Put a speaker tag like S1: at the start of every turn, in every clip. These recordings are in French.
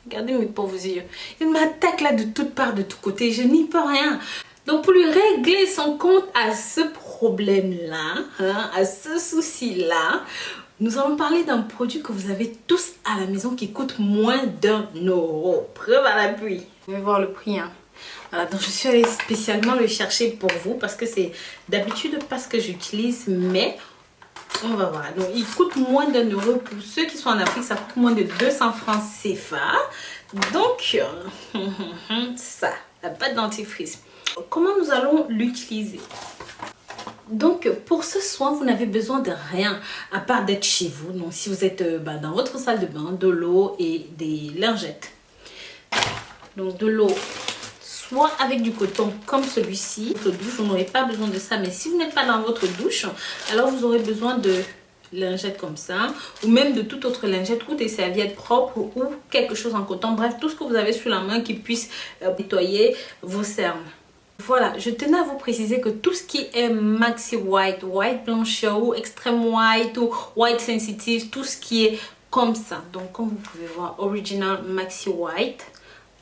S1: Regardez mes pauvres yeux. Il m'attaque là de toutes parts, de tous côtés. Je n'y peux rien. Donc pour lui régler son compte à ce problème-là, hein, à ce souci-là, nous allons parler d'un produit que vous avez tous à la maison qui coûte moins d'1 €. Preuve à l'appui. Vous pouvez voir le prix. Hein. Voilà, donc je suis allée spécialement le chercher pour vous parce que c'est d'habitude pas ce que j'utilise, mais on va voir. Donc il coûte moins d'1 € pour ceux qui sont en Afrique, ça coûte moins de 200 francs CFA. Donc ça, la pâte dentifrice. Comment nous allons l'utiliser? Donc pour ce soin, vous n'avez besoin de rien à part d'être chez vous. Donc si vous êtes dans votre salle de bain, de l'eau et des lingettes. Donc de l'eau, soit avec du coton comme celui-ci. Votre douche, vous n'aurez pas besoin de ça. Mais si vous n'êtes pas dans votre douche, alors vous aurez besoin de lingettes comme ça, ou même de toute autre lingette, ou des serviettes propres, ou quelque chose en coton. Bref, tout ce que vous avez sous la main qui puisse nettoyer vos cernes. Voilà, je tenais à vous préciser que tout ce qui est Maxi White, White Blancheur ou Extreme White ou White Sensitive, tout ce qui est comme ça. Donc comme vous pouvez voir, Original Maxi White,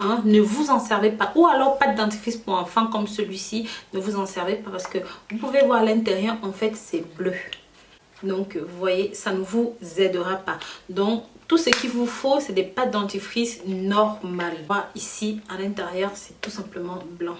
S1: hein, ne vous en servez pas. Ou alors pas de dentifrice pour enfants comme celui-ci, ne vous en servez pas parce que vous pouvez voir à l'intérieur, en fait c'est bleu. Donc vous voyez, ça ne vous aidera pas. Donc tout ce qu'il vous faut, c'est des pâtes dentifrice normales. Voilà, ici à l'intérieur, c'est tout simplement blanc.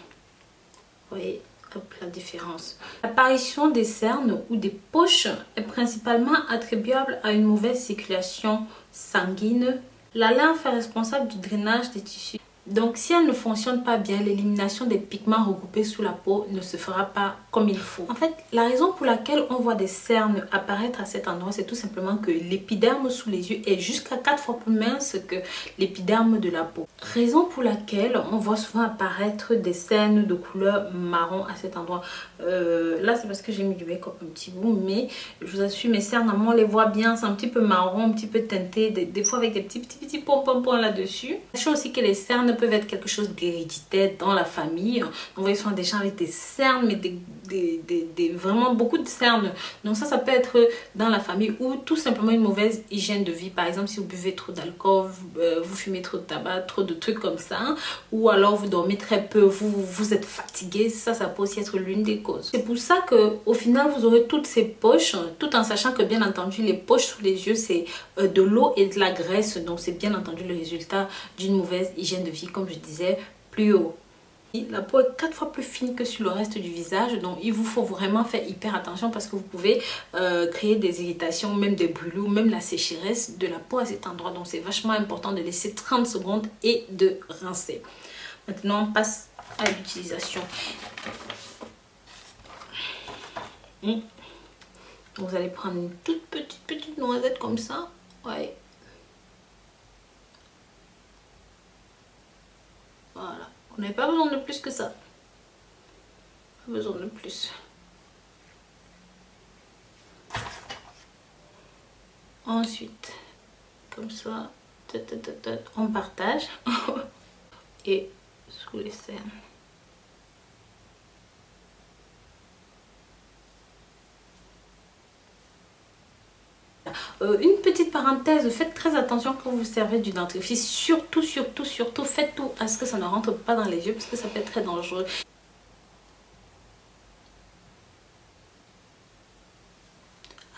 S1: Vous voyez, hop, la différence. L'apparition des cernes ou des poches est principalement attribuable à une mauvaise circulation sanguine. La lymphe est responsable du drainage des tissus. Donc si elle ne fonctionne pas bien, l'élimination des pigments regroupés sous la peau ne se fera pas comme il faut. En fait, la raison pour laquelle on voit des cernes apparaître à cet endroit, c'est tout simplement que l'épiderme sous les yeux est jusqu'à 4 fois plus mince que l'épiderme de la peau. Raison pour laquelle on voit souvent apparaître des cernes de couleur marron à cet endroit. Là, c'est parce que j'ai mis du make-up un petit bout, mais je vous assure, mes cernes, on les voit bien, c'est un petit peu marron, un petit peu teinté, des fois avec des petits pompons là-dessus. Sachez aussi que les cernes peuvent être quelque chose d'héréditaire dans la famille. On voit souvent des gens avec des cernes, mais vraiment beaucoup de cernes. Donc ça peut être dans la famille ou tout simplement une mauvaise hygiène de vie. Par exemple, si vous buvez trop d'alcool, vous fumez trop de tabac, trop de trucs comme ça, ou alors vous dormez très peu, vous êtes fatigué, ça peut aussi être l'une des causes. C'est pour ça que au final, vous aurez toutes ces poches, tout en sachant que bien entendu, les poches sous les yeux, c'est de l'eau et de la graisse. Donc c'est bien entendu le résultat d'une mauvaise hygiène de vie, comme je disais plus haut. La peau est 4 fois plus fine que sur le reste du visage, donc il vous faut vraiment faire hyper attention parce que vous pouvez créer des irritations, même des brûlures, même la sécheresse de la peau à cet endroit. Donc c'est vachement important de laisser 30 secondes et de rincer. Maintenant on passe à l'utilisation. Vous allez prendre une toute petite noisette comme ça. Ouais. Voilà. On n'a pas besoin de plus que ça. Pas besoin de plus. Ensuite, comme ça, on partage. Et sous les cernes. Une petite parenthèse, faites très attention quand vous servez du dentifrice, surtout faites tout à ce que ça ne rentre pas dans les yeux parce que ça peut être très dangereux.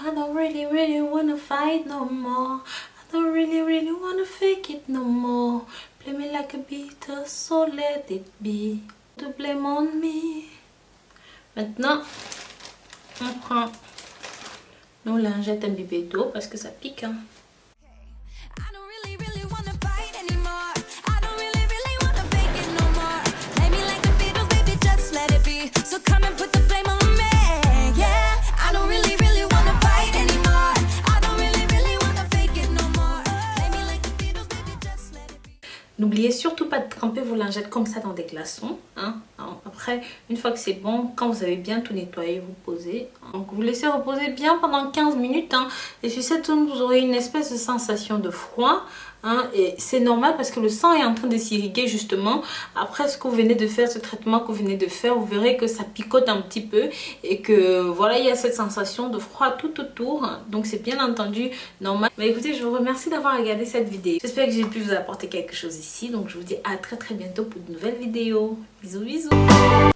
S1: I don't really wanna fight no more. I don't really wanna fake it no more. Play me like a beater, so let it be. To blame on me. Maintenant, on prend nos lingettes imbibées d'eau parce que ça pique. Hein. N'oubliez surtout pas de tremper vos lingettes comme ça dans des glaçons. Hein. Après, une fois que c'est bon, quand vous avez bien tout nettoyé, vous posez. Donc vous laissez reposer bien pendant 15 minutes. Hein. Et sur cette zone, vous aurez une espèce de sensation de froid. Hein, et c'est normal parce que le sang est en train de s'irriguer justement. Après ce que vous venez de faire, ce traitement que vous venez de faire, vous verrez que ça picote un petit peu et que voilà, il y a cette sensation de froid tout autour. Donc c'est bien entendu normal. Mais écoutez, je vous remercie d'avoir regardé cette vidéo. J'espère que j'ai pu vous apporter quelque chose ici. Donc je vous dis à très bientôt pour de nouvelles vidéos. Bisous bisous.